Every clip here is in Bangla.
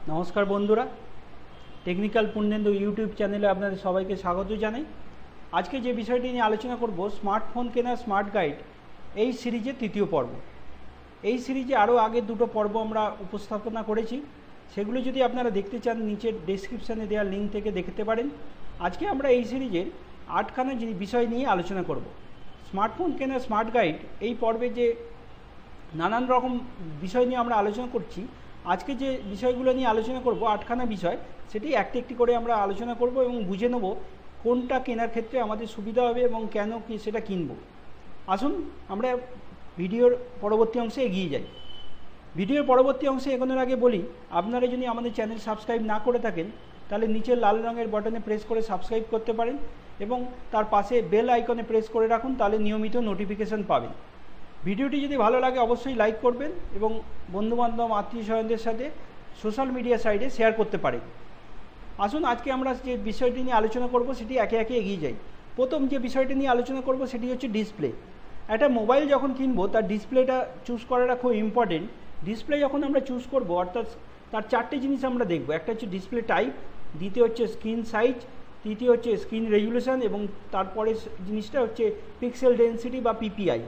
নমস্কার বন্ধুরা, টেকনিক্যাল পূর্ণেন্দু ইউটিউব চ্যানেলে আপনাদের সবাইকে স্বাগত জানাই। আজকে যে বিষয়টি নিয়ে আলোচনা করব, স্মার্টফোন কেনার স্মার্ট গাইড, এই সিরিজের তৃতীয় পর্ব। এই সিরিজে আরও আগে দুটো পর্ব আমরা উপস্থাপনা করেছি, সেগুলো যদি আপনারা দেখতে চান নিচের ডেসক্রিপশানে দেওয়া লিঙ্ক থেকে দেখতে পারেন। আজকে আমরা এই সিরিজের 8খানা বিষয় নিয়ে আলোচনা করব। স্মার্টফোন কেনার স্মার্ট গাইড এই পর্বে যে নানান রকম বিষয় নিয়ে আমরা আলোচনা করছি, আজকে যে বিষয়গুলো নিয়ে আলোচনা করব 8খানা বিষয়, সেটি একটি একটি করে আমরা আলোচনা করব এবং বুঝে নেব কোনটা কেনার ক্ষেত্রে আমাদের সুবিধা হবে এবং কেন সেটা কিনব। আসুন আমরা ভিডিওর পরবর্তী অংশে এগিয়ে যাই। ভিডিওর পরবর্তী অংশে এগোনোর আগে বলি, আপনারা যদি আমাদের চ্যানেল সাবস্ক্রাইব না করে থাকেন তাহলে নিচের লাল রঙের বাটনে প্রেস করে সাবস্ক্রাইব করতে পারেন এবং তার পাশে বেল আইকনে প্রেস করে রাখুন, তাহলে নিয়মিত নোটিফিকেশান পাবেন। ভিডিওটি যদি ভালো লাগে অবশ্যই লাইক করবেন এবং বন্ধুবান্ধব আত্মীয় স্বজনদের সাথে সোশ্যাল মিডিয়া সাইটে শেয়ার করতে পারেন। আসুন আজকে আমরা যে বিষয়টি নিয়ে আলোচনা করব সেটি একে একে এগিয়ে যাই। প্রথম যে বিষয়টি নিয়ে আলোচনা করব সেটি হচ্ছে ডিসপ্লে। একটা মোবাইল যখন কিনবো তার ডিসপ্লেটা চুজ করাটা খুব ইম্পর্টেন্ট। ডিসপ্লে যখন আমরা চুজ করব অর্থাৎ তার চারটে জিনিস আমরা দেখব। একটা হচ্ছে ডিসপ্লে টাইপ, দ্বিতীয় হচ্ছে স্ক্রিন সাইজ, তৃতীয় হচ্ছে স্ক্রিন রেজুলেশন এবং তারপরে জিনিসটা হচ্ছে পিক্সেল ডেনসিটি বা পিপিআই।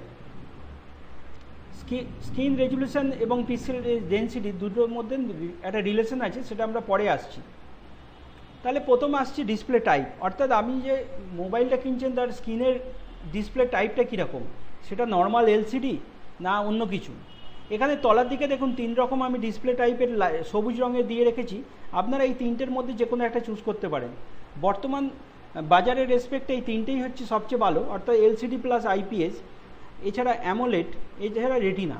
স্ক্রিন রেজুলেশন এবং পিক্সেল ডেনসিটি দুটোর মধ্যে একটা রিলেশন আছে, সেটা আমরা পরে আসছি। তাহলে প্রথম আসছি ডিসপ্লে টাইপ, অর্থাৎ আপনি যে মোবাইলটা কিনছেন তার স্ক্রিনের ডিসপ্লে টাইপটা কীরকম, সেটা নর্মাল এলসিডি না অন্য কিছু। এখানে তলার দিকে দেখুন 3 রকম আমি ডিসপ্লে টাইপের সবুজ রঙের দিয়ে রেখেছি। আপনারা এই তিনটের মধ্যে যে কোনো একটা চুজ করতে পারেন। বর্তমান বাজারের রেসপেক্টে এই তিনটেই হচ্ছে সবচেয়ে ভালো, অর্থাৎ এলসিডি প্লাস আইপিএস, এছাড়া অ্যামোলেড, এছাড়া রেটিনা।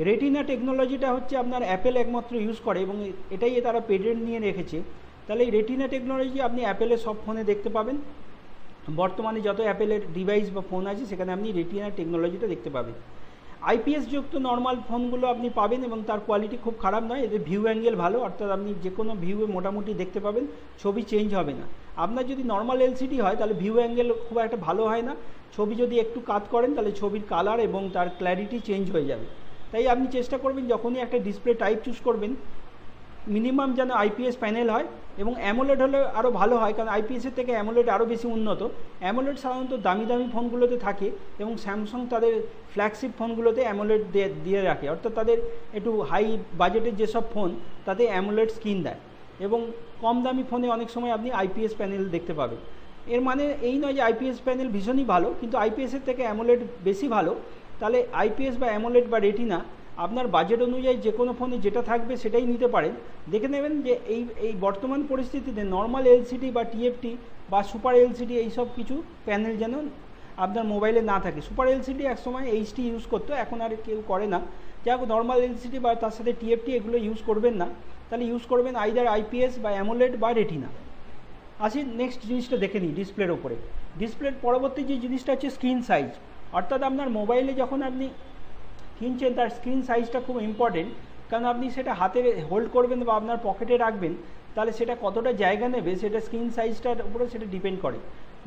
রেটিনা টেকনোলজিটা হচ্ছে আপনার অ্যাপেল একমাত্র ইউজ করে এবং এটাই তারা পেটেন্ট নিয়ে রেখেছে। তাহলে এই রেটিনা টেকনোলজি আপনি অ্যাপেলের সব ফোনে দেখতে পাবেন। বর্তমানে যত অ্যাপেলের ডিভাইস বা ফোন আছে সেখানে আপনি রেটিনা টেকনোলজিটা দেখতে পাবেন। আইপিএস যুক্ত নর্মাল ফোনগুলো আপনি পাবেন এবং তার কোয়ালিটি খুব খারাপ নয়, এদের ভিউ অ্যাঙ্গেল ভালো, অর্থাৎ আপনি যে কোনো ভিউয়ে মোটামুটি দেখতে পাবেন, ছবি চেঞ্জ হবে না। আপনার যদি নর্মাল এলসিডি হয় তাহলে ভিউ অ্যাঙ্গেল খুব একটা ভালো হয় না, ছবি যদি একটু কাট করেন তাহলে ছবির কালার এবং তার ক্ল্যারিটি চেঞ্জ হয়ে যাবে। তাই আপনি চেষ্টা করবেন যখনই একটা ডিসপ্লে টাইপ চুজ করবেন মিনিমাম যেন আইপিএস প্যানেল হয় এবং অ্যামোলেড হলে আরও ভালো হয়, কারণ আইপিএসের থেকে অ্যামোলেড আরও বেশি উন্নত। অ্যামোলেড সাধারণত দামি দামি ফোনগুলোতে থাকে এবং স্যামসাং তাদের ফ্ল্যাগশিপ ফোনগুলোতে অ্যামোলেড দিয়ে রাখে, অর্থাৎ তাদের একটু হাই বাজেটের যেসব ফোন তাতে অ্যামোলেড স্ক্রিন দেয় এবং কম দামি ফোনে অনেক সময় আপনি আইপিএস প্যানেল দেখতে পাবেন। এর মানে এই নয় যে আইপিএস প্যানেল ভীষণই ভালো, কিন্তু আইপিএসের থেকে অ্যামোলেড বেশি ভালো। তাহলে আইপিএস বা অ্যামোলেড বা রেটিনা আপনার বাজেট অনুযায়ী যে কোনো ফোনে যেটা থাকবে সেটাই নিতে পারেন। দেখে নেবেন যে এই বর্তমান পরিস্থিতিতে নর্মাল এলসিডি বা টিএফটি বা সুপার এলসিডি এইসব কিছু প্যানেল যেন আপনার মোবাইলে না থাকে। সুপার এলসিডি একসময় এইচডি ইউজ করতো, এখন আর কেউ করে না। যাই হোক, নর্মাল এলসিডি বা তার সাথে টিএফটি এগুলো ইউজ করবেন না, তাহলে ইউজ করবেন আইদার আইপিএস বা অ্যামোলেড বা রেটিনা। আসি নেক্সট জিনিসটা দেখে নিই ডিসপ্লের ওপরে। ডিসপ্লের পরবর্তী যে জিনিসটা হচ্ছে স্ক্রিন সাইজ, অর্থাৎ আপনার মোবাইলে যখন আপনি কিনছেন তার স্ক্রিন সাইজটা খুব ইম্পর্টেন্ট, কারণ আপনি সেটা হাতে হোল্ড করবেন বা আপনার পকেটে রাখবেন, তাহলে সেটা কতটা জায়গা নেবে সেটা স্ক্রিন সাইজটার উপরে সেটা ডিপেন্ড করে।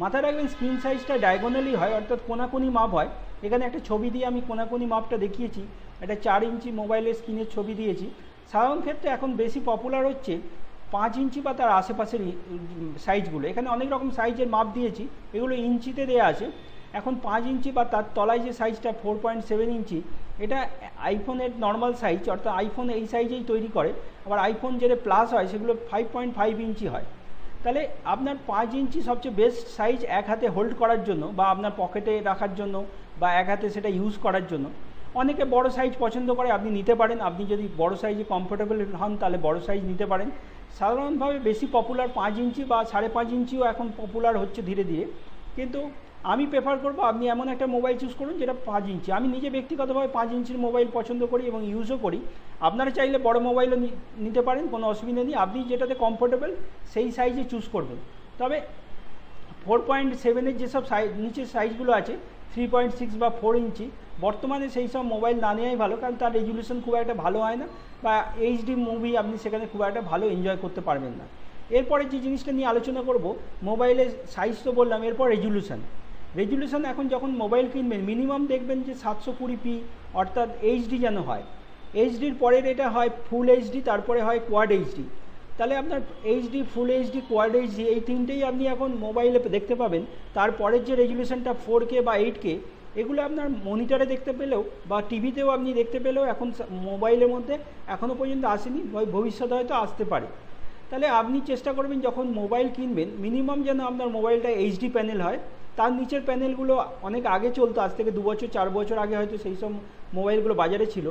মাথায় রাখবেন স্ক্রিন সাইজটা ডায়াগোনালি হয়, অর্থাৎ কোনাকুনি মাপ হয়। এখানে একটা ছবি দিয়ে আমি কোনাকুনি মাপটা দেখিয়েছি, একটা 4 ইঞ্চি মোবাইলের স্ক্রিনের ছবি দিয়েছি। সাধারণ ক্ষেত্রে এখন বেশি পপুলার হচ্ছে 5 ইঞ্চি বা তার আশেপাশের সাইজগুলো। এখানে অনেক রকম সাইজের মাপ দিয়েছি, এগুলো ইঞ্চিতে দেওয়া আছে। এখন 5 ইঞ্চি বা তার তলায় যে সাইজটা 4.7 ইঞ্চি, এটা আইফোনের নর্মাল সাইজ, অর্থাৎ আইফোন এই সাইজেই তৈরি করে। আবার আইফোন যেটা প্লাস হয় সেগুলো 5.5 ইঞ্চি হয়। তাহলে আপনার 5 ইঞ্চি সবচেয়ে বেস্ট সাইজ এক হাতে হোল্ড করার জন্য বা আপনার পকেটে রাখার জন্য বা এক হাতে সেটা ইউজ করার জন্য। অনেকে বড় সাইজ পছন্দ করে, আপনি নিতে পারেন। আপনি যদি বড় সাইজে কমফোর্টেবল হন তাহলে বড় সাইজ নিতে পারেন। সাধারণভাবে বেশি পপুলার 5 ইঞ্চি বা 5.5 ইঞ্চিও এখন পপুলার হচ্ছে ধীরে ধীরে, কিন্তু আমি প্রেফার করব আপনি এমন একটা মোবাইল চুজ করুন যেটা 5 ইঞ্চি। আমি নিজে ব্যক্তিগতভাবে 5 ইঞ্চির মোবাইল পছন্দ করি এবং ইউজও করি। আপনারা চাইলে বড় মোবাইলও নিতে পারেন, কোনো অসুবিধা নেই। আপনি যেটাতে কমফোর্টেবল সেই সাইজে চুজ করবেন। তবে 4.7-এর যেসব নিচের সাইজগুলো আছে 3.6 বা 4 ইঞ্চি, বর্তমানে সেই সব মোবাইল না নেওয়াই ভালো, কারণ তার রেজুলেশন খুব একটা ভালো হয় না বা এইচডি মুভি আপনি সেখানে খুব একটা ভালো এনজয় করতে পারবেন না। এরপরে যে জিনিসটা নিয়ে আলোচনা করব, মোবাইলের সাইজ তো বললাম, এরপর রেজুলেশন এখন যখন মোবাইল কিনবেন মিনিমাম দেখবেন যে 720p অর্থাৎ এইচডি যেন হয়। এইচডির পরের এটা হয় ফুল এইচডি, তারপরে হয় কোয়াড এইচডি। তাহলে আপনার HD, full HD, quad HD এই তিনটেই আপনি এখন মোবাইলে দেখতে পাবেন। তারপরের যে রেজুলেশনটা 4K বা 8K এগুলো আপনার মনিটরে দেখতে পেলেও বা টিভিতেও আপনি দেখতে পেলেও এখন মোবাইলের মধ্যে এখনও পর্যন্ত আসেনি, ভবিষ্যতে হয়তো আসতে পারে। তাহলে আপনি চেষ্টা করবেন যখন মোবাইল কিনবেন মিনিমাম যেন আপনার মোবাইলটা এইচডি প্যানেল হয়। তার নিচের প্যানেলগুলো অনেক আগে চলতো, আজ থেকে 2 বছর 4 বছর আগে হয়তো সেই সব মোবাইলগুলো বাজারে ছিল,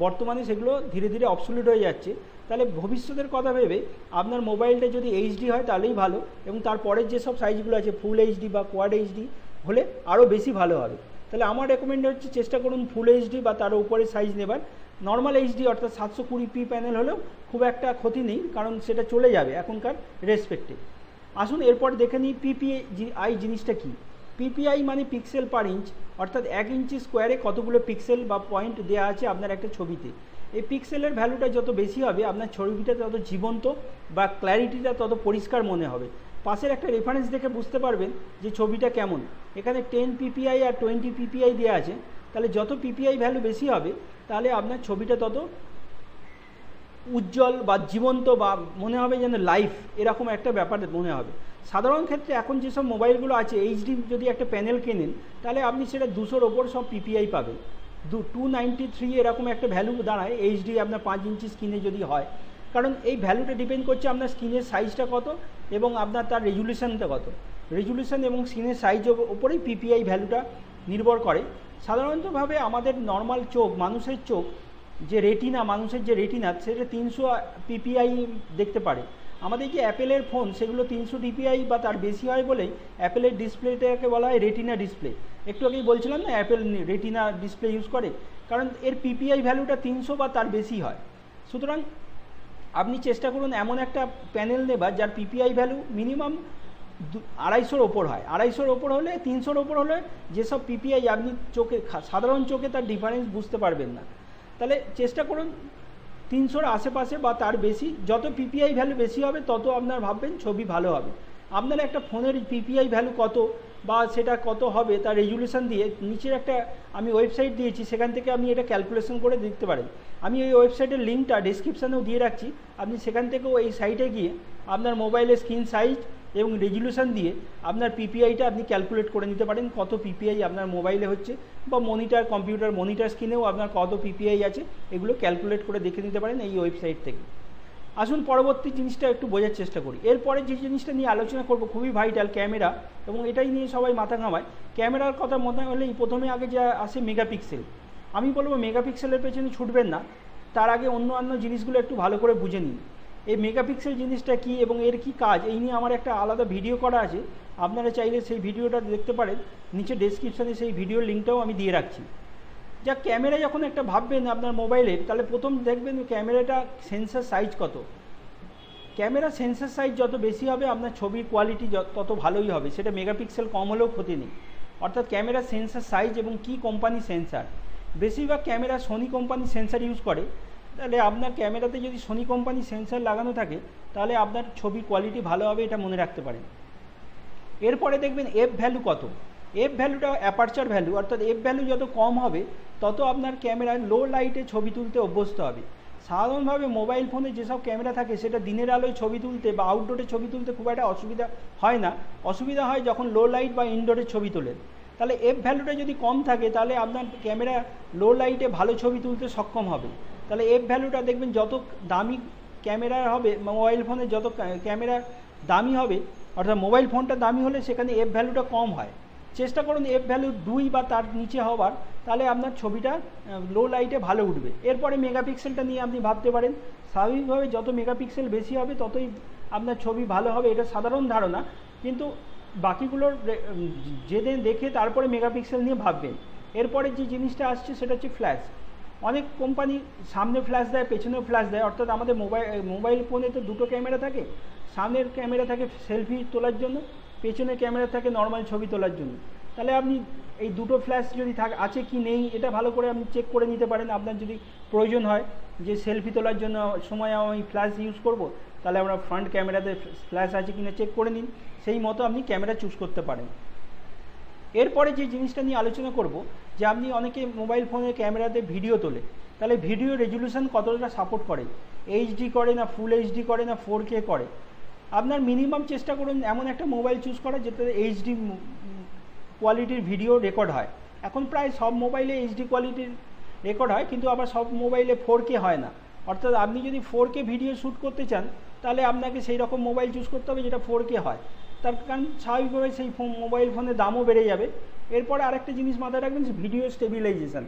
বর্তমানে সেগুলো ধীরে ধীরে অবসোলিউট হয়ে যাচ্ছে। তাহলে ভবিষ্যতের কথা ভেবে আপনার মোবাইলটা যদি এইচডি হয় তাহলেই ভালো, এবং তারপরের যেসব সাইজগুলো আছে ফুল এইচডি বা কোয়াড এইচডি হলে আরও বেশি ভালো হবে। তাহলে আমার রেকমেন্ড হচ্ছে চেষ্টা করুন ফুল এইচডি বা তার উপরে সাইজ নেবার। নর্মাল এইচডি অর্থাৎ 720p প্যানেল হলেও খুব একটা ক্ষতি নেই, কারণ সেটা চলে যাবে এখনকার রেসপেক্টে। আসুন এরপর দেখে নিই পিপিআই জিনিসটা কী। পিপিআই মানে পিক্সেল পার ইঞ্চ, অর্থাৎ 1 ইঞ্চি স্কোয়ারে কতগুলো পিক্সেল বা পয়েন্ট দেওয়া আছে আপনার একটা ছবিতে। এই পিক্সেলের ভ্যালুটা যত বেশি হবে আপনার ছবিটা তত জীবন্ত বা ক্ল্যারিটিটা তত পরিষ্কার মনে হবে। পাশের একটা রেফারেন্স দেখে বুঝতে পারবেন যে ছবিটা কেমন। এখানে 10 পিপিআই আর 20 পিপিআই দেওয়া আছে, তাহলে যত পিপিআই ভ্যালু বেশি হবে তাহলে আপনার ছবিটা তত উজ্জ্বল বা জীবন্ত বা মনে হবে যেন লাইফ, এরকম একটা ব্যাপার মনে হবে। সাধারণ ক্ষেত্রে এখন যেসব মোবাইলগুলো আছে এইচডি যদি একটা প্যানেল কেনেন তাহলে আপনি সেটা 200-র ওপর সব পিপিআই পাবেন। 293 এরকম একটা ভ্যালু দাঁড়ায় এইচডি আপনার 5 ইঞ্চি স্ক্রিনে যদি হয়, কারণ এই ভ্যালুটা ডিপেন্ড করছে আপনার স্ক্রিনের সাইজটা কত এবং আপনার তার রেজুলেশনটা কত। রেজুলেশন এবং স্ক্রিনের সাইজের ওপরেই পিপিআই ভ্যালুটা নির্ভর করে। সাধারণতভাবে আমাদের নর্মাল চোখ, মানুষের চোখ যে রেটিনা, মানুষের যে রেটিনা সেটা 300 পিপিআই দেখতে পারে। আমাদের যে অ্যাপেলের ফোন সেগুলো 300 ডিপিআই বা তার বেশি হয় বলেই অ্যাপেলের ডিসপ্লেটাকে বলা হয় রেটিনা ডিসপ্লে। একটু আগেই বলছিলাম না অ্যাপেল রেটিনা ডিসপ্লে ইউজ করে, কারণ এর পিপিআই ভ্যালুটা 300 বা তার বেশি হয়। সুতরাং আপনি চেষ্টা করুন এমন একটা প্যানেল নেবার যার পিপিআই ভ্যালু মিনিমাম 250-র ওপর হয়। 250-র ওপর হলে, 300-র ওপর হলে যেসব পিপিআই আপনি চোখে, সাধারণ চোখে তার ডিফারেন্স বুঝতে পারবেন না। তাহলে চেষ্টা করুন 300-র আশেপাশে বা তার বেশি। যত পিপিআই ভ্যালু বেশি হবে তত আপনার ভাববেন ছবি ভালো হবে। আপনার একটা ফোনের পিপিআই ভ্যালু কত বা সেটা কত হবে তার রেজুলেশন দিয়ে নিচের একটা আমি ওয়েবসাইট দিয়েছি, সেখান থেকে আপনি এটা ক্যালকুলেশন করে দেখতে পারেন। আমি এই ওয়েবসাইটের লিঙ্কটা ডেসক্রিপশানেও দিয়ে রাখছি, আপনি সেখান থেকেও এই সাইটে গিয়ে আপনার মোবাইলের স্ক্রিন সাইজ এবং রেজুলেশন দিয়ে আপনার পিপিআইটা আপনি ক্যালকুলেট করে নিতে পারেন, কত পিপিআই আপনার মোবাইলে হচ্ছে বা মনিটর, কম্পিউটার মনিটর স্ক্রিনেও আপনার কত পিপিআই আছে এগুলো ক্যালকুলেট করে দেখে নিতে পারেন এই ওয়েবসাইট থেকে। আসুন পরবর্তী জিনিসটা একটু বোঝার চেষ্টা করি। এরপরে যে জিনিসটা নিয়ে আলোচনা করব খুবই ভাইটাল, ক্যামেরা, এবং এটাই নিয়ে সবাই মাথা ঘামায়। ক্যামেরার কথা মনে হলেই প্রথমে আগে যা আসে মেগাপিক্সেল। আমি বলবো মেগাপিক্সেলের পেছনে ছুটবেন না, তার আগে অন্য জিনিসগুলো একটু ভালো করে বুঝে নিন। এই মেগাপিক্সেল জিনিসটা কী এবং এর কি কাজ, এই নিয়ে আমার একটা আলাদা ভিডিও করা আছে, আপনারা চাইলে সেই ভিডিওটা দেখতে পারেন। নিচে ডেসক্রিপশানে সেই ভিডিওর লিঙ্কটাও আমি দিয়ে রাখছি। যা ক্যামেরা যখন একটা ভাববেন আপনার মোবাইলের, তাহলে প্রথম দেখবেন ক্যামেরাটা সেন্সার সাইজ কত। ক্যামেরা সেন্সার সাইজ যত বেশি হবে আপনার ছবির কোয়ালিটি তত ভালোই হবে, সেটা মেগাপিক্সেল কম হলেও ক্ষতি নেই। অর্থাৎ ক্যামেরা সেন্সার সাইজ এবং কি কোম্পানি সেন্সার। বেশিরভাগ camera Sony company sensor use করে, তাহলে আপনার ক্যামেরাতে যদি সোনি কোম্পানি সেন্সার লাগানো থাকে তাহলে আপনার ছবির কোয়ালিটি ভালো হবে, এটা মনে রাখতে পারেন। এরপরে দেখবেন এফ ভ্যালু কত। এফ ভ্যালুটা অ্যাপারচার ভ্যালু, অর্থাৎ এফ ভ্যালু যত কম হবে তত আপনার ক্যামেরায় লো লাইটে ছবি তুলতে অভ্যস্ত হবে। সাধারণভাবে মোবাইল ফোনে যেসব ক্যামেরা থাকে সেটা দিনের আলোয় ছবি তুলতে বা আউটডোরে ছবি তুলতে খুব একটা অসুবিধা হয় না। অসুবিধা হয় যখন লো লাইট বা ইনডোরে ছবি তোলেন। তাহলে এফ ভ্যালুটা যদি কম থাকে তাহলে আপনার ক্যামেরা লো লাইটে ভালো ছবি তুলতে সক্ষম হবে। তাহলে এফ ভ্যালুটা দেখবেন যত দামি ক্যামেরা হবে, মোবাইল ফোনে যত ক্যামেরা দামি হবে, অর্থাৎ মোবাইল ফোনটা দামি হলে সেখানে এফ ভ্যালুটা কম হয়। চেষ্টা করুন এফ ভ্যালু 2 বা তার নিচে হওয়ার, তাহলে আপনার ছবিটা লো লাইটে ভালো উঠবে। এরপরে মেগাপিক্সেলটা নিয়ে আপনি ভাবতে পারেন। স্বাভাবিকভাবে যত মেগাপিক্সেল বেশি হবে ততই আপনার ছবি ভালো হবে, এটা সাধারণ ধারণা, কিন্তু বাকিগুলোর যেদিন দেখে তারপরে মেগাপিক্সেল নিয়ে ভাববেন। এরপরে যে জিনিসটা আসছে সেটা হচ্ছে ফ্ল্যাশ। অনেক কোম্পানি সামনে ফ্ল্যাশ দেয়, পেছনেও ফ্ল্যাশ দেয়। অর্থাৎ আমাদের মোবাইল ফোনে তো দুটো ক্যামেরা থাকে, সামনের ক্যামেরা থাকে সেলফি তোলার জন্য, পেছনের ক্যামেরা থাকে নর্মাল ছবি তোলার জন্য। তাহলে আপনি এই দুটো ফ্ল্যাশ যদি আছে কি নেই এটা ভালো করে আপনি চেক করে নিতে পারেন। আপনার যদি প্রয়োজন হয় যে সেলফি তোলার জন্য সময় আমি ফ্ল্যাশ ইউজ করব, তাহলে আমরা ফ্রন্ট ক্যামেরাতে ফ্ল্যাশ আছে কিনা চেক করে নিন, সেই মতো আপনি ক্যামেরা চুজ করতে পারেন। এরপরে যে জিনিসটা নিয়ে আলোচনা করব, যে আপনি অনেকে মোবাইল ফোনের ক্যামেরাতে ভিডিও তোলে, তাহলে ভিডিও রেজলিউশন কতটা সাপোর্ট করে, এইচডি করে না ফুল এইচডি করে না 4K করে। আপনার মিনিমাম চেষ্টা করুন এমন একটা মোবাইল চুজ করা যেটাতে এইচডি কোয়ালিটির ভিডিও রেকর্ড হয়। এখন প্রায় সব মোবাইলে এইচডি কোয়ালিটির রেকর্ড হয়, কিন্তু আবার সব মোবাইলে 4K হয় না। অর্থাৎ আপনি যদি 4K ভিডিও শ্যুট করতে চান, তাহলে আপনাকে সেই রকম মোবাইল চুজ করতে হবে যেটা 4K হয়। তার কারণ স্বাভাবিকভাবে সেই মোবাইল ফোনের দামও বেড়ে যাবে। এরপরে আরেকটা জিনিস মাথায় রাখবেন, ভিডিও স্টেবিলাইজেশন।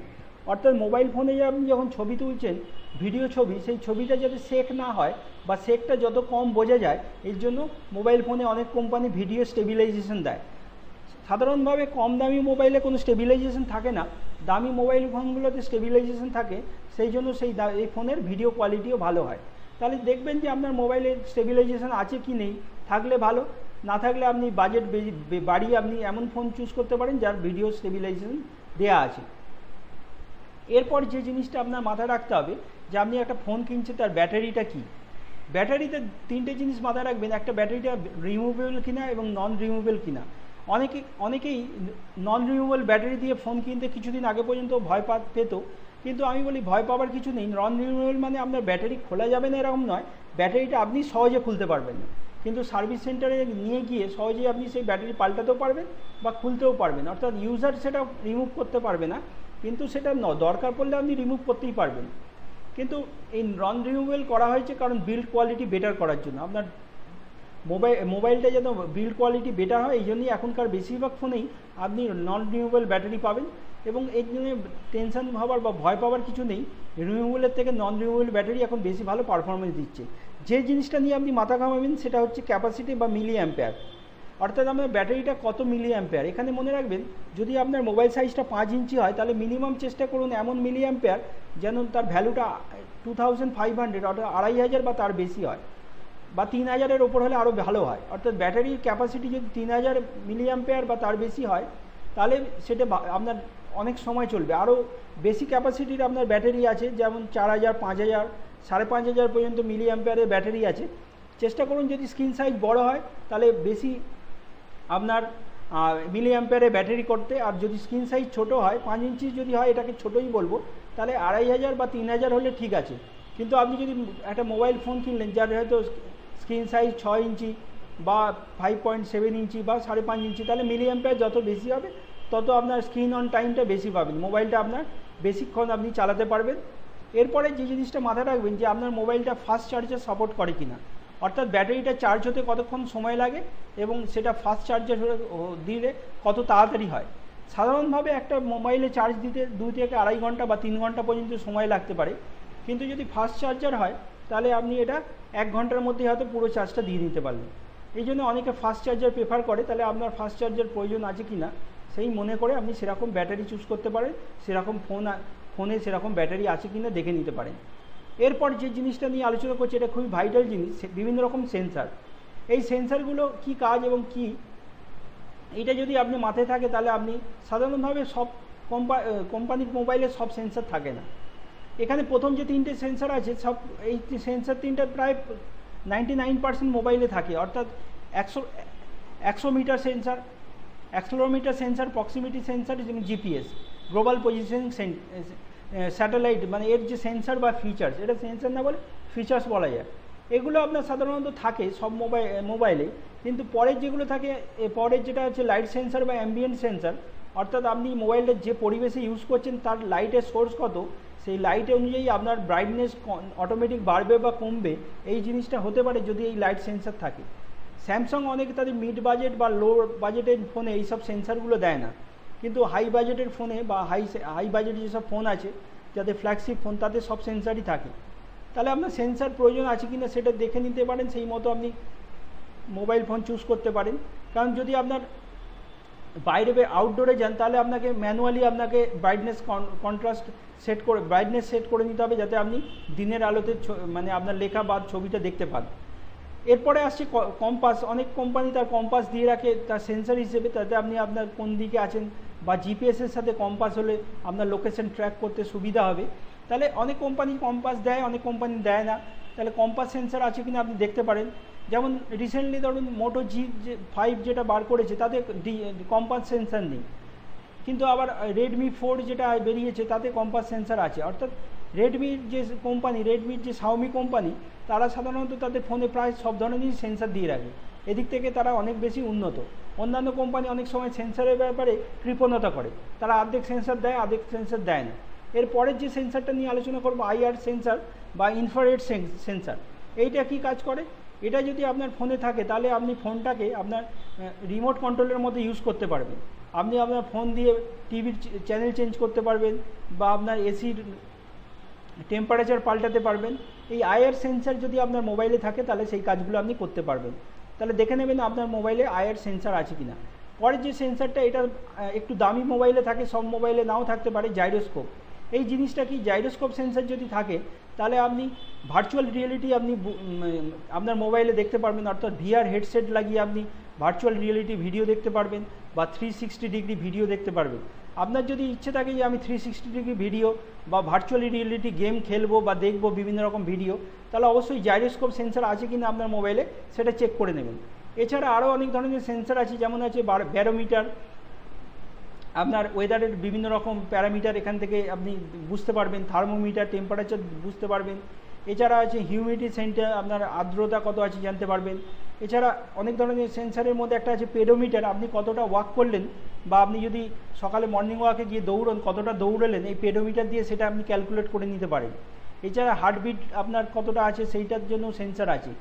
অর্থাৎ মোবাইল ফোনে আপনি যখন ছবি তুলছেন, ভিডিও ছবি, সেই ছবিটা যাতে শেক না হয় বা শেকটা যত কম বোঝা যায়, এর জন্য মোবাইল ফোনে অনেক কোম্পানি ভিডিও স্টেবিলাইজেশন দেয়। সাধারণভাবে কম দামি মোবাইলে কোনো স্টেবিলাইজেশন থাকে না, দামি মোবাইল ফোনগুলোতে স্টেবিলাইজেশন থাকে, সেই জন্য এই ফোনের ভিডিও কোয়ালিটিও ভালো হয়। তাহলে দেখবেন যে আপনার মোবাইলের স্টেবিলাইজেশন আছে কি নেই, থাকলে ভালো, না থাকলে আপনি বাজেট বাড়িয়ে আপনি এমন ফোন চুজ করতে পারেন যার ভিডিও স্টেবিলাইজেশন দেওয়া আছে। এরপর যে জিনিসটা আপনার মাথায় রাখতে হবে, যে আপনি একটা ফোন কিনছেন, তার ব্যাটারিটা কী। ব্যাটারিতে তিনটে জিনিস মাথায় রাখবেন, একটা ব্যাটারিটা রিমুভেবল কিনা এবং নন রিমুভেবল কিনা। অনেকেই নন রিমুভেবল ব্যাটারি দিয়ে ফোন কিনতে কিছুদিন আগে পর্যন্ত ভয় পেত, কিন্তু আমি বলি ভয় পাওয়ার কিছু নেই। নন রিমুভেবল মানে আপনার ব্যাটারি খোলা যাবে না এরকম নয়, ব্যাটারিটা আপনি সহজে খুলতে পারবেন না, কিন্তু সার্ভিস সেন্টারে নিয়ে গিয়ে সহজেই আপনি সেই ব্যাটারি পাল্টাতেও পারবেন বা খুলতেও পারবেন। অর্থাৎ ইউজার সেটা রিমুভ করতে পারবে না, কিন্তু সেটা দরকার পড়লে আপনি রিমুভ করতেই পারবেন। কিন্তু এই নন রিমুভেবল করা হয়েছে কারণ বিল্ড কোয়ালিটি বেটার করার জন্য। আপনার মোবাইলটা যেন বিল্ড কোয়ালিটি বেটার হয়, এই জন্যই এখনকার বেশিরভাগ ফোনেই আপনি নন রিমুভেবল ব্যাটারি পাবেন, এবং এর জন্য টেনশন হওয়ার বা ভয় পাওয়ার কিছু নেই। রিমুভেবলের থেকে নন রিমুভেবল ব্যাটারি এখন বেশি ভালো পারফরমেন্স দিচ্ছে। যে জিনিসটা নিয়ে আপনি মাথা ঘামাবেন সেটা হচ্ছে ক্যাপাসিটি বা মিলি অ্যাম্পেয়ার। অর্থাৎ আপনার ব্যাটারিটা কত মিলি অ্যাম্পেয়ার। এখানে মনে রাখবেন, যদি আপনার মোবাইল সাইজটা 5 ইঞ্চি হয়, তাহলে মিনিমাম চেষ্টা করুন এমন মিলি অ্যাম্পেয়ার যেন তার ভ্যালুটা 2500 অর্থাৎ 2500 বা তার বেশি হয়, বা 3000-এর ওপর হলে আরও ভালো হয়। অর্থাৎ ব্যাটারির ক্যাপাসিটি যদি 3000 মিলি অ্যাম্পেয়ার বা তার বেশি হয়, তাহলে সেটা আপনার অনেক সময় চলবে। আরও বেশি ক্যাপাসিটির আপনার ব্যাটারি আছে, যেমন 4000, 5000, 5500 পর্যন্ত মিলি অ্যাম্পেয়ারের ব্যাটারি আছে। চেষ্টা করুন যদি স্ক্রিন সাইজ বড় হয় তাহলে বেশি আপনার মিলি অ্যাম্পেয়ারে ব্যাটারি করতে, আর যদি স্ক্রিন সাইজ ছোটো হয়, 5 ইঞ্চি যদি হয়, এটাকে ছোটোই বলবো, তাহলে 2500 বা 3000 হলে ঠিক আছে। কিন্তু আপনি যদি একটা মোবাইল ফোন কিনলেন যার হয়তো স্ক্রিন সাইজ 6 ইঞ্চি বা 5.7 ইঞ্চি বা 5.5 ইঞ্চি, তাহলে মিলি অ্যাম্পেয়ার যত বেশি হবে তত আপনার স্ক্রিন অন টাইমটা বেশি পাবেন, মোবাইলটা আপনার বেশিক্ষণ আপনি চালাতে পারবেন। এরপরে যে জিনিসটা মাথায় রাখবেন, যে আপনার মোবাইলটা ফাস্ট চার্জার সাপোর্ট করে কিনা। অর্থাৎ ব্যাটারিটা চার্জ হতে কতক্ষণ সময় লাগে এবং সেটা ফাস্ট চার্জার দিলে কত তাড়াতাড়ি হয়। সাধারণভাবে একটা মোবাইলে চার্জ দিতে 2 থেকে 2.5 ঘন্টা বা 3 ঘন্টা পর্যন্ত সময় লাগতে পারে, কিন্তু যদি ফাস্ট চার্জার হয় তাহলে আপনি এটা 1 ঘন্টার মধ্যে হয়তো পুরো চার্জটা দিয়ে দিতে পারবেন। এই জন্য অনেকে ফাস্ট চার্জার প্রেফার করে। তাহলে আপনার ফাস্ট চার্জার প্রয়োজন আছে কি না সেই মনে করে আপনি সেরকম ব্যাটারি চুজ করতে পারেন, সেরকম ফোনে সেরকম ব্যাটারি আছে কি না দেখে নিতে পারেন। এরপর যে জিনিসটা নিয়ে আলোচনা করছি, এটা খুবই ভাইটাল জিনিস, বিভিন্ন রকম সেন্সার। এই সেন্সারগুলো কি কাজ এবং কি, এটা যদি আপনি মাথায় থাকে তাহলে আপনি সাধারণভাবে সব কোম্পানির মোবাইলে সব সেন্সার থাকে না। এখানে প্রথম যে 3টে সেন্সার আছে, সব এই সেন্সার 3টা প্রায় 99% মোবাইলে থাকে। অর্থাৎ 100 meter sensor, accelerometer sensor, proximity sensor এবং জিপিএস, গ্লোবাল পজিশনিং স্যাটেলাইট, মানে এর যে সেন্সার বা ফিচার্স, এটা সেন্সার না বলে ফিচার্স বলা যায়। এগুলো আপনার সাধারণত থাকে সব মোবাইলে। কিন্তু পরের যেগুলো থাকে, পরের যেটা হচ্ছে লাইট সেন্সার বা অ্যাম্বিয়েন্ট সেন্সার, অর্থাৎ আপনি মোবাইলটা যে পরিবেশে ইউজ করছেন তার লাইটের সোর্স কত, সেই লাইট অনুযায়ী আপনার ব্রাইটনেস অটোমেটিক বাড়বে বা কমবে, এই জিনিসটা হতে পারে যদি এই লাইট সেন্সার থাকে। স্যামসাং অনেকে তাদের মিড বাজেট বা লো বাজেটের ফোনে এইসব সেন্সারগুলো দেয় না, কিন্তু হাই বাজেটের ফোনে বা হাই বাজেটের যেসব ফোন আছে যাদের ফ্ল্যাগশিপ ফোন, তাতে সব সেন্সারই থাকে। তাহলে আপনার সেন্সার প্রয়োজন আছে কি না সেটা দেখে নিতে পারেন, সেই মতো আপনি মোবাইল ফোন চুজ করতে পারেন। কারণ যদি আপনার বাইরে আউটডোরে যান তাহলে আপনাকে ম্যানুয়ালি আপনাকে ব্রাইটনেস কন্ট্রাস্ট ব্রাইটনেস সেট করে নিতে হবে, যাতে আপনি দিনের আলোতে মানে আপনার লেখা বা ছবিটা দেখতে পান। এরপরে আসছে কম্পাস। অনেক কোম্পানি তার কম্পাস দিয়ে রাখে তার সেন্সার হিসেবে, তাতে আপনি আপনার কোন দিকে আছেন বা জিপিএসের সাথে কম্পাস হলে আপনার লোকেশন ট্র্যাক করতে সুবিধা হবে। তাহলে অনেক কোম্পানি কম্পাস দেয়, অনেক কোম্পানি দেয় না। তাহলে কম্পাস সেন্সার আছে কিনা আপনি দেখতে পারেন। যেমন রিসেন্টলি ধরুন মোটো G5 যেটা বার করেছে তাতে কম্পাস সেন্সার নেই, কিন্তু আবার রেডমি 4 যেটা বেরিয়েছে তাতে কম্পাস সেন্সার আছে। অর্থাৎ রেডমির যে কোম্পানি, রেডমির যে শাওমি কোম্পানি, তারা সাধারণত তাদের ফোনে প্রায় সব ধরনেরই সেন্সার দিয়ে রাখে, এদিক থেকে তারা অনেক বেশি উন্নত। অন্যান্য কোম্পানি অনেক সময় সেন্সারের ব্যাপারে কৃপণতা করে, তারা অর্ধেক সেন্সার দেয় অর্ধেক সেন্সার দেয় না। এরপরের যে সেন্সারটা নিয়ে আলোচনা করবো IR সেন্সার বা ইনফ্রারেড সেন্সার। এইটা কি কাজ করে? এটা যদি আপনার ফোনে থাকে তাহলে আপনি ফোনটাকে আপনার রিমোট কন্ট্রোলের মধ্যে ইউজ করতে পারবেন। আপনি আপনার ফোন দিয়ে টিভির চ্যানেল চেঞ্জ করতে পারবেন বা আপনার এসির টেম্পারেচার পাল্টাতে পারবেন। এই IR সেন্সার যদি আপনার মোবাইলে থাকে তাহলে সেই কাজগুলো আপনি করতে পারবেন। তাহলে দেখে নেবেন আপনার মোবাইলে IR সেন্সার আছে কিনা। পরের যে সেন্সারটা, এটা একটু দামি মোবাইলে থাকে, সব মোবাইলে নাও থাকতে পারে, জাইরোস্কোপ। এই জিনিসটা কি, জাইরোস্কোপ সেন্সার যদি থাকে তাহলে আপনি ভার্চুয়াল রিয়েলিটি আপনি আপনার মোবাইলে দেখতে পারবেন। অর্থাৎ VR হেডসেট লাগিয়ে আপনি ভার্চুয়াল রিয়েলিটি ভিডিও দেখতে পারবেন বা 360 ডিগ্রি ভিডিও দেখতে পারবেন। আপনার যদি ইচ্ছে থাকে যে আমি 360 ডিগ্রি ভিডিও বা ভার্চুয়াল রিয়েলিটি গেম খেলবো বা দেখবো বিভিন্ন রকম ভিডিও, তাহলে অবশ্যই জাইরোস্কোপ সেন্সার আছে কিনা আপনার মোবাইলে সেটা চেক করে নেবেন। এছাড়া আরও অনেক ধরনের সেন্সার আছে, যেমন আছে ব্যারোমিটার, আপনার ওয়েদারের বিভিন্ন রকম প্যারামিটার এখান থেকে আপনি বুঝতে পারবেন, থার্মোমিটার টেম্পারেচার বুঝতে পারবেন। এছাড়া আছে হিউমিডিটি সেন্টার, আপনার আর্দ্রতা কত আছে জানতে পারবেন। এছাড়া অনেক ধরনের সেন্সারের মধ্যে একটা আছে পেডোমিটার, আপনি কতটা ওয়াক করলেন বা আপনি যদি সকালে মর্নিং ওয়াকে গিয়ে দৌড়ন কতটা দৌড়ালেন, এই পেডোমিটার দিয়ে সেটা আপনি ক্যালকুলেট করে নিতে পারেন। এছাড়া হার্টবিট আপনার কতটা আছে সেইটার জন্য সেন্সার আছে।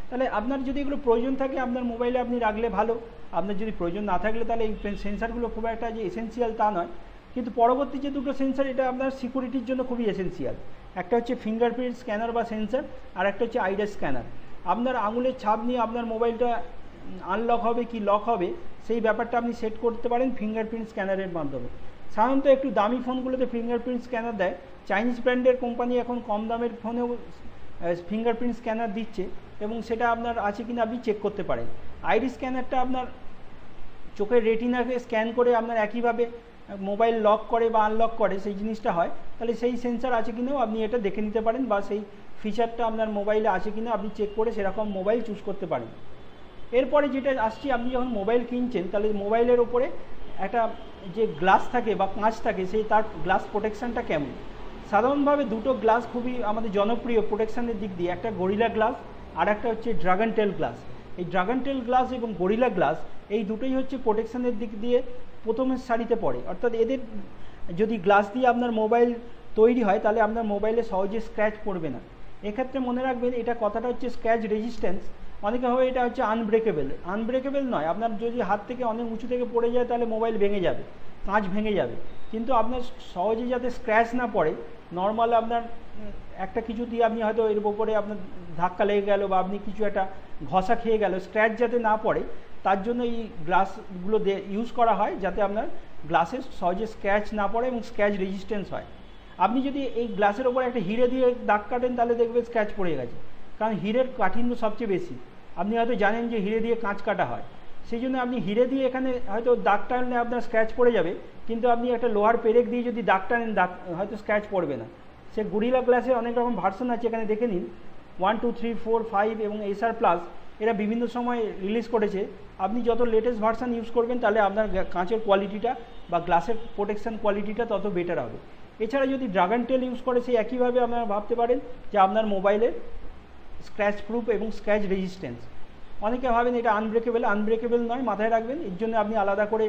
তাহলে আপনার যদি এগুলো প্রয়োজন থাকে আপনার মোবাইলে আপনি রাখলে ভালো, আপনার যদি প্রয়োজন না থাকলে তাহলে এই সেন্সারগুলো খুব একটা যে এসেন্সিয়াল তা নয়। কিন্তু পরবর্তী যে দুটো সেন্সার, এটা আপনার সিকিউরিটির জন্য খুবই এসেন্সিয়াল। একটা হচ্ছে ফিঙ্গারপ্রিন্ট স্ক্যানার বা সেন্সার, আর একটা হচ্ছে আইরিস স্ক্যানার। আপনার আঙুলের ছাপ নিয়ে আপনার মোবাইলটা আনলক হবে কি লক হবে সেই ব্যাপারটা আপনি সেট করতে পারেন ফিঙ্গারপ্রিন্ট স্ক্যানারের মাধ্যমে। সাধারণত একটু দামি ফোনগুলোতে ফিঙ্গারপ্রিন্ট স্ক্যানার দেয়, চাইনিজ ব্র্যান্ডের কোম্পানি এখন কম দামের ফোনেও ফিঙ্গারপ্রিন্ট স্ক্যানার দিচ্ছে এবং সেটা আপনার আছে কিনা আপনি চেক করতে পারেন। আইরিস স্ক্যানারটা আপনার চোখের রেটিনাকে স্ক্যান করে আপনার একইভাবে মোবাইল লক করে বা আনলক করে সেই জিনিসটা হয়, তাহলে সেই সেন্সার আছে কিনাও আপনি এটা দেখে নিতে পারেন বা সেই ফিচারটা আপনার মোবাইলে আছে কিনা আপনি চেক করে সেরকম মোবাইল চুজ করতে পারেন। এরপরে যেটা আসছি, আপনি যখন মোবাইল কিনছেন তাহলে মোবাইলের ওপরে একটা যে গ্লাস থাকে বা কাঁচ থাকে, সেই তার গ্লাস প্রোটেকশানটা কেমন। সাধারণভাবে দুটো গ্লাস খুবই আমাদের জনপ্রিয় প্রোটেকশানের দিক দিয়ে, একটা গরিলা গ্লাস আর একটা হচ্ছে ড্রাগন টেল গ্লাস। এই ড্রাগন টেল গ্লাস এবং গরিলা গ্লাস এই দুটোই হচ্ছে প্রোটেকশানের দিক দিয়ে প্রথমের সারিতে পড়ে। অর্থাৎ এদের যদি গ্লাস দিয়ে আপনার মোবাইল তৈরি হয় তাহলে আপনার মোবাইলে সহজে স্ক্র্যাচ পড়বে না। এক্ষেত্রে মনে রাখবেন এটা কথাটা হচ্ছে স্ক্র্যাচ রেজিস্ট্যান্স। অনেকে ভাবে এটা হচ্ছে আনব্রেকেবল, আনব্রেকেবল নয়। আপনার যদি হাত থেকে অনেক উঁচু থেকে পড়ে যায় তাহলে মোবাইল ভেঙে যাবে, কাঁচ ভেঙে যাবে, কিন্তু আপনার সহজে যাতে স্ক্র্যাচ না পড়ে, নর্মাল আপনার একটা কিছু দিয়ে আপনি হয়তো এর উপরে আপনার ধাক্কা লেগে গেল বা আপনি কিছু একটা ঘষা খেয়ে গেল, স্ক্র্যাচ যাতে না পড়ে তার জন্য এই গ্লাসগুলো ইউজ করা হয়, যাতে আপনার গ্লাসে সহজে স্ক্র্যাচ না পড়ে এবং স্ক্র্যাচ রেজিস্ট্যান্স হয়। আপনি যদি এই গ্লাসের ওপর একটা হিরে দিয়ে দাগ কাটেন তাহলে দেখবেন স্ক্র্যাচ পড়ে গেছে, কারণ হিরের কাঠিন্য সবচেয়ে বেশি। আপনি হয়তো জানেন যে হিরে দিয়ে কাঁচ কাটা হয়, সেই জন্য আপনি হিরে দিয়ে এখানে হয়তো দাগ টানলে আপনার স্ক্র্যাচ পড়ে যাবে, কিন্তু আপনি একটা লোহার পেরেক দিয়ে যদি দাগ টানেন দাগ হয়তো স্ক্র্যাচ পড়বে না। সে গরিলা গ্লাসের অনেক রকম ভার্সন আছে, এখানে দেখে নিন 1, 2, 3, 4, 5 এবং SR প্লাস এরা বিভিন্ন সময় রিলিজ করেছে। আপনি যত লেটেস্ট ভার্সন ইউজ করবেন তাহলে আপনার কাঁচের কোয়ালিটিটা বা গ্লাসের প্রোটেকশন কোয়ালিটিটা তত বেটার হবে। এছাড়া যদি ড্রাগন টেল ইউজ করে সেই একইভাবে আপনারা ভাবতে পারেন যে আপনার মোবাইলের স্ক্র্যাচ প্রুফ এবং স্ক্র্যাচ রেজিস্ট্যান্স। অনেকে ভাবেন এটা আনব্রেকেবল, আনব্রেকেবল নয়, মাথায় রাখবেন এর জন্য আপনি আলাদা করে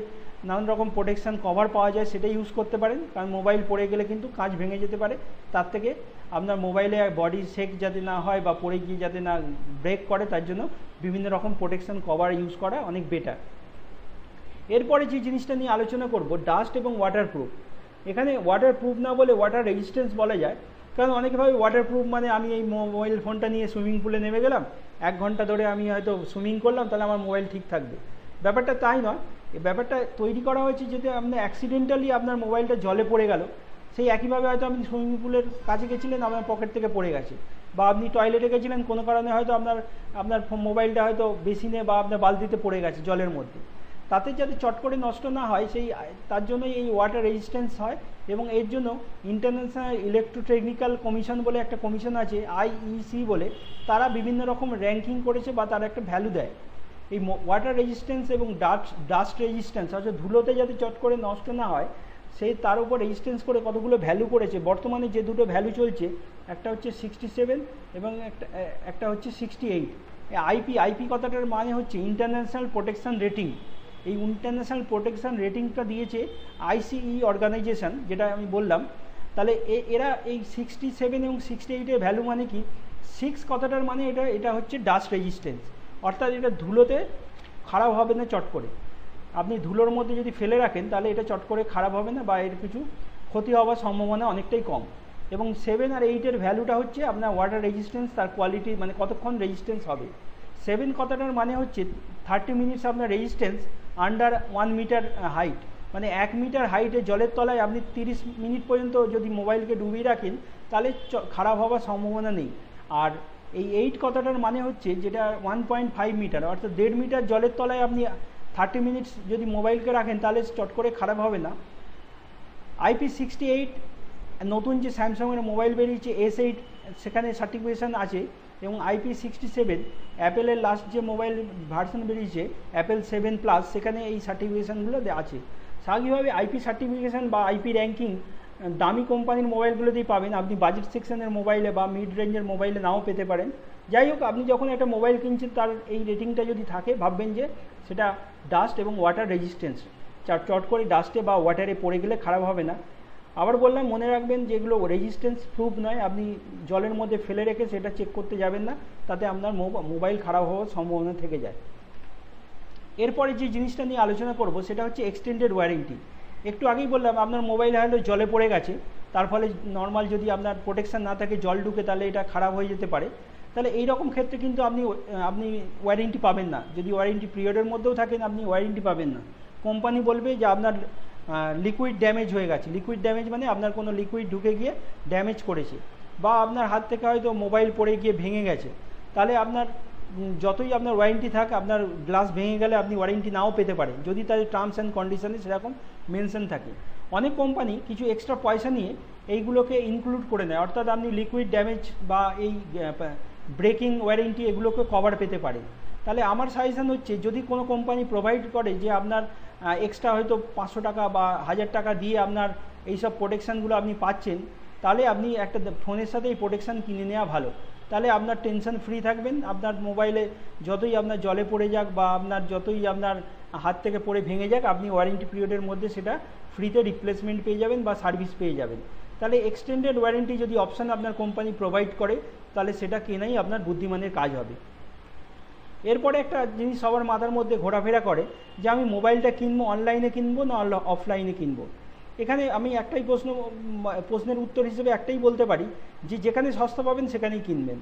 নানান রকম প্রোটেকশান কভার পাওয়া যায়, সেটা ইউজ করতে পারেন। কারণ মোবাইল পড়ে গেলে কিন্তু কাঁচ ভেঙে যেতে পারে, তার থেকে আপনার মোবাইলে বডি শেক যাতে না হয় বা পড়ে গিয়ে যাতে না ব্রেক করে তার জন্য বিভিন্ন রকম প্রোটেকশান কভার ইউজ করা অনেক বেটার। এরপরে যে জিনিসটা নিয়ে আলোচনা করব, ডাস্ট এবং ওয়াটারপ্রুফ। এখানে ওয়াটারপ্রুফ না বলে ওয়াটার রেজিস্ট্যান্স বলা যায়, কারণ অনেকে ভাবে ওয়াটারপ্রুফ মানে আমি এই মোবাইল ফোনটা নিয়ে সুইমিং পুলে নেমে গেলাম, 1 ঘন্টা ধরে আমি হয়তো সুইমিং করলাম, তাহলে আমার মোবাইল ঠিক থাকবে। ব্যাপারটা তাই নয়। এই ব্যাপারটা তৈরি করা হয়েছে যাতে আপনার অ্যাক্সিডেন্টালি আপনার মোবাইলটা জলে পড়ে গেল, সেই একইভাবে হয়তো আপনি সুইমিং পুলের কাছে গেছিলেন, আপনার পকেট থেকে পড়ে গেছে, বা আপনি টয়লেটে গেছিলেন কোনো কারণে হয়তো আপনার মোবাইলটা হয়তো বেসিনে বা আপনার বালতিতে পড়ে গেছে জলের মধ্যে, তাতে যাতে চট করে নষ্ট না হয় তার জন্যই এই ওয়াটার রেজিস্ট্যান্স হয়। এবং এর জন্য ইন্টারন্যাশনাল ইলেকট্রোটেকনিক্যাল কমিশন বলে একটা কমিশন আছে, IEC বলে, তারা বিভিন্ন রকম র্যাঙ্কিং করেছে বা তারা একটা ভ্যালু দেয় এই ওয়াটার রেজিস্ট্যান্স এবং ডাস্ট রেজিস্ট্যান্স, অর্থাৎ ধুলোতে যাতে চট করে নষ্ট না হয় তার উপর রেজিস্ট্যান্স করে কতগুলো ভ্যালু করেছে। বর্তমানে যে দুটো ভ্যালু চলছে, একটা হচ্ছে 67 এবং একটা হচ্ছে 68। আইপি কথাটার মানে হচ্ছে ইন্টারন্যাশনাল প্রোটেকশন রেটিং। এই ইন্টারন্যাশনাল প্রোটেকশন রেটিংটা দিয়েছে ICE অর্গানাইজেশন, যেটা আমি বললাম। তাহলে এরা এই 67 এবং 68-এর ভ্যালু মানে কি, 6 কথাটার মানে এটা হচ্ছে ডাস্ট রেজিস্ট্যান্স, অর্থাৎ এটা ধুলোতে খারাপ হবে না চট করে। আপনি ধুলোর মধ্যে যদি ফেলে রাখেন তাহলে এটা চট করে খারাপ হবে না বা এর কিছু ক্ষতি হওয়ার সম্ভাবনা অনেকটাই কম। এবং 7 আর 8-এর ভ্যালুটা হচ্ছে আপনার ওয়াটার রেজিস্ট্যান্স, তার কোয়ালিটি মানে কতক্ষণ রেজিস্ট্যান্স হবে। 7 কথাটার মানে হচ্ছে 30 মিনিটস আপনার রেজিস্ট্যান্স আন্ডার 1 মিটার হাইট, মানে 1 মিটার হাইটে জলের তলায় আপনি 30 মিনিট পর্যন্ত যদি মোবাইলকে ডুবিয়ে রাখেন তাহলে খারাপ হওয়ার সম্ভাবনা নেই। আর এই 8 কথাটার মানে হচ্ছে যেটা 1.5 মিটার, অর্থাৎ 1.5 মিটার জলের তলায় আপনি 30 মিনিটস যদি মোবাইলকে রাখেন তাহলে চট করে খারাপ হবে না। IP68 নতুন যে স্যামসাংয়ের মোবাইল বেরিয়েছে S8, সেখানে সার্টিফিকেশান আছে। এবং IP67 অ্যাপেলের লাস্ট যে মোবাইল ভার্সন বেরিয়েছে অ্যাপেল 7 প্লাস, সেখানে এই সার্টিফিকেশানগুলো আছে। স্বাভাবিকভাবে IP সার্টিফিকেশান বা IP র্যাঙ্কিং দামি কোম্পানির মোবাইলগুলোতেই পাবেন, আপনি বাজেট সেকশনের মোবাইলে বা মিড রেঞ্জের মোবাইলে নাও পেতে পারেন। যাই হোক, আপনি যখন একটা মোবাইল কিনছেন তার এই রেটিংটা যদি থাকে, ভাববেন যে সেটা ডাস্ট এবং ওয়াটার রেজিস্ট্যান্স, চট করে ডাস্টে বা ওয়াটারে পড়ে গেলে খারাপ হবে না। আবার বললাম, মনে রাখবেন যেগুলো রেজিস্ট্যান্স প্রুফ নয়, আপনি জলের মধ্যে ফেলে রেখে সেটা চেক করতে যাবেন না, তাতে আপনার মোবাইল খারাপ হওয়ার সম্ভাবনা থেকে যায়। এরপরে যে জিনিসটা নিয়ে আলোচনা করব সেটা হচ্ছে এক্সটেন্ডেড ওয়ারেন্টি। একটু আগেই বললাম আপনার মোবাইল হয়তো জলে পড়ে গেছে, তার ফলে নর্মাল যদি আপনার প্রোটেকশান না থাকে, জল ঢুকে, তাহলে এটা খারাপ হয়ে যেতে পারে। তাহলে এই রকম ক্ষেত্রে কিন্তু আপনি ওয়ারেন্টি পাবেন না। যদি ওয়ারেন্টি পিরিয়ডের মধ্যেও থাকেন আপনি ওয়ারেন্টি পাবেন না। কোম্পানি বলবে যে আপনার লিকুইড ড্যামেজ হয়ে গেছে। লিকুইড ড্যামেজ মানে আপনার কোনো লিকুইড ঢুকে গিয়ে ড্যামেজ করেছে, বা আপনার হাত থেকে হয়তো মোবাইল পড়ে গিয়ে ভেঙে গেছে। তাহলে আপনার যতই আপনার ওয়ারেন্টি থাক, আপনার গ্লাস ভেঙে গেলে আপনি ওয়ারেন্টি নাও পেতে পারেন, যদি তাদের টার্মস অ্যান্ড কন্ডিশনে সেরকম মেনশন থাকে। অনেক কোম্পানি কিছু এক্সট্রা পয়সা নিয়ে এইগুলোকে ইনক্লুড করে নেয়, অর্থাৎ আপনি লিকুইড ড্যামেজ বা এই ব্রেকিং ওয়ারেন্টি এগুলোকে কভার পেতে পারেন। তাহলে আমার সাজেশন হচ্ছে, যদি কোনো কোম্পানি প্রোভাইড করে যে আপনার এক্সট্রা হয়তো 500 টাকা বা 1000 টাকা দিয়ে আপনার এইসব প্রোটেকশানগুলো আপনি পাচ্ছেন, তাহলে আপনি একটা ফোনের সাথে এই প্রোটেকশান কিনে নেওয়া ভালো। তাহলে আপনার টেনশন ফ্রি থাকবেন। আপনার মোবাইলে যতই আপনার জলে পড়ে যাক বা আপনার যতই আপনার হাত থেকে পড়ে ভেঙে যাক, আপনি ওয়ারেন্টি পিরিয়ডের মধ্যে সেটা ফ্রিতে রিপ্লেসমেন্ট পেয়ে যাবেন বা সার্ভিস পেয়ে যাবেন। তাহলে এক্সটেন্ডেড ওয়ারেন্টি যদি অপশান আপনার কোম্পানি প্রোভাইড করে, তাহলে সেটা কেনাই আপনার বুদ্ধিমানের কাজ হবে। এরপরে একটা জিনিস সবার মাথার মধ্যে ঘোরাফেরা করে যে আমি মোবাইলটা কিনবো অনলাইনে কিনবো না অফলাইনে কিনবো। এখানে আমি একটাই প্রশ্নের উত্তর হিসেবে একটাই বলতে পারি যে যেখানে সস্তা পাবেন সেখানেই কিনবেন।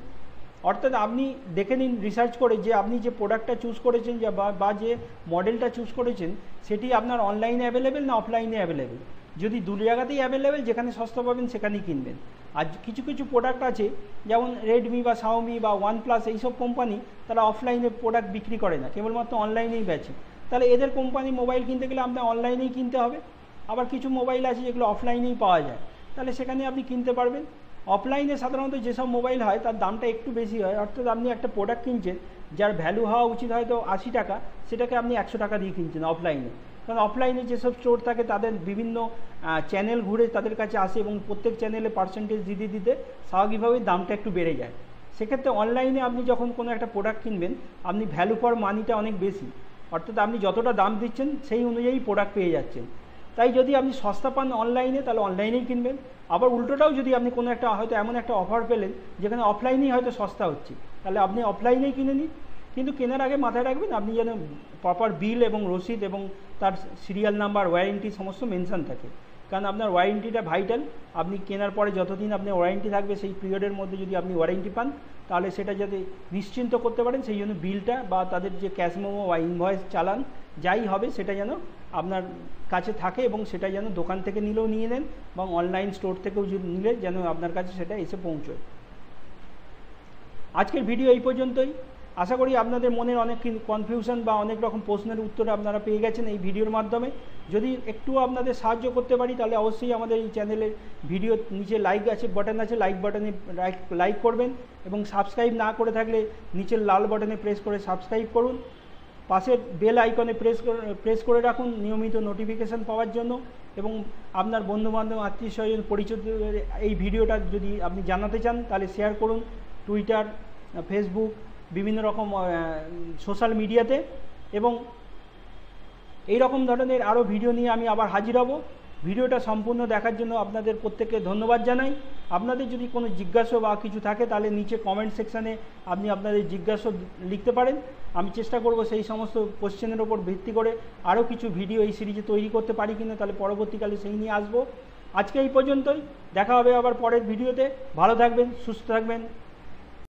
অর্থাৎ আপনি দেখে নিন রিসার্চ করে যে আপনি যে প্রোডাক্টটা চুজ করেছেন বা যে মডেলটা চুজ করেছেন সেটি আপনার অনলাইনে অ্যাভেলেবেল না অফলাইনে অ্যাভেলেবেল। যদি দু জায়গাতেই অ্যাভেলেবেল, যেখানে সস্তা পাবেন সেখানেই কিনবেন। আর কিছু কিছু প্রোডাক্ট আছে, যেমন রেডমি বা শাওমি বা OnePlus, এইসব কোম্পানি তারা অফলাইনে প্রোডাক্ট বিক্রি করে না, কেবলমাত্র অনলাইনেই বেচে। তাহলে এদের কোম্পানি মোবাইল কিনতে গেলে আপনার অনলাইনেই কিনতে হবে। আবার কিছু মোবাইল আছে যেগুলো অফলাইনেই পাওয়া যায়, তাহলে সেখানে আপনি কিনতে পারবেন। অফলাইনে সাধারণত যেসব মোবাইল হয় তার দামটা একটু বেশি হয়, অর্থাৎ আপনি একটা প্রোডাক্ট কিনছেন যার ভ্যালু হওয়া উচিত হয়তো 80 টাকা, সেটাকে আপনি 100 টাকা দিয়ে কিনছেন অফলাইনে। কারণ অফলাইনে যেসব স্টোর থাকে তাদের বিভিন্ন চ্যানেল ঘুরে তাদের কাছে আসে এবং প্রত্যেক চ্যানেলে পার্সেন্টেজ দিতে দিতে স্বাভাবিকভাবেই দামটা একটু বেড়ে যায়। সেক্ষেত্রে অনলাইনে আপনি যখন কোনো একটা প্রোডাক্ট কিনবেন, আপনি ভ্যালু ফর মানিটা অনেক বেশি, অর্থাৎ আপনি যতটা দাম দিচ্ছেন সেই অনুযায়ী প্রোডাক্ট পেয়ে যাচ্ছেন। তাই যদি আপনি সস্তা পান অনলাইনে, তাহলে অনলাইনেই কিনবেন। আবার উল্টোটাও, যদি আপনি কোনো একটা হয়তো এমন একটা অফার পেলেন যেখানে অফলাইনেই হয়তো সস্তা হচ্ছে, তাহলে আপনি অফলাইনেই কিনে নিন। কিন্তু কেনার আগে মাথায় রাখবেন আপনি যেন প্রপার বিল এবং রসিদ এবং তার সিরিয়াল নাম্বার, ওয়ারেন্টি সমস্ত মেনশন থাকে। কারণ আপনার ওয়ারেন্টিটা ভাইটাল। আপনি কেনার পরে যতদিন আপনার ওয়ারেন্টি থাকবে সেই পিরিয়ডের মধ্যে যদি আপনি ওয়ারেন্টি পান, তাহলে সেটা যাতে নিশ্চিন্ত করতে পারেন, সেই জন্য বিলটা বা তাদের যে ক্যাশ মেমো বা ইনভয়েস চালান যাই হবে সেটা যেন আপনার কাছে থাকে এবং সেটা যেন দোকান থেকে নিলেও নিয়ে নেন বা অনলাইন স্টোর থেকেও নিলে যেন আপনার কাছে সেটা এসে পৌঁছয়। আজকের ভিডিও এই পর্যন্তই। আশা করি আপনাদের মনের অনেক কনফিউশন বা অনেক রকম প্রশ্নের উত্তর আপনারা পেয়ে গেছেন এই ভিডিওর মাধ্যমে। যদি একটু আপনাদের সাহায্য করতে পারি তাহলে অবশ্যই আমাদের এই চ্যানেলের ভিডিও নিচে লাইক আছে বাটন আছে, লাইক বাটনে লাইক করবেন এবং সাবস্ক্রাইব না করে থাকলে নিচের লাল বাটনে প্রেস করে সাবস্ক্রাইব করুন। পাশের বেল আইকনে প্রেস করে রাখুন নিয়মিত নোটিফিকেশান পাওয়ার জন্য। এবং আপনার বন্ধুবান্ধব আত্মীয় স্বজন পরিচিত এই ভিডিওটা যদি আপনি জানাতে চান তাহলে শেয়ার করুন টুইটার, ফেসবুক, বিভিন্ন রকম সোশ্যাল মিডিয়াতে। এবং এই রকম ধরনের আরও ভিডিও নিয়ে আমি আবার হাজির হব। ভিডিওটা সম্পূর্ণ দেখার জন্য আপনাদের প্রত্যেককে ধন্যবাদ জানাই। আপনাদের যদি কোনো জিজ্ঞাসা বা কিছু থাকে তাহলে নিচে কমেন্ট সেকশানে আপনি আপনাদের জিজ্ঞাসা লিখতে পারেন। আমি চেষ্টা করব সেই সমস্ত কোশ্চেনের ওপর ভিত্তি করে আরও কিছু ভিডিও এই সিরিজে তৈরি করতে পারি কিনা, তাহলে পরবর্তীকালে সেই নিয়ে আসবো। আজকে এই পর্যন্তই, দেখা হবে আবার পরের ভিডিওতে। ভালো থাকবেন, সুস্থ থাকবেন।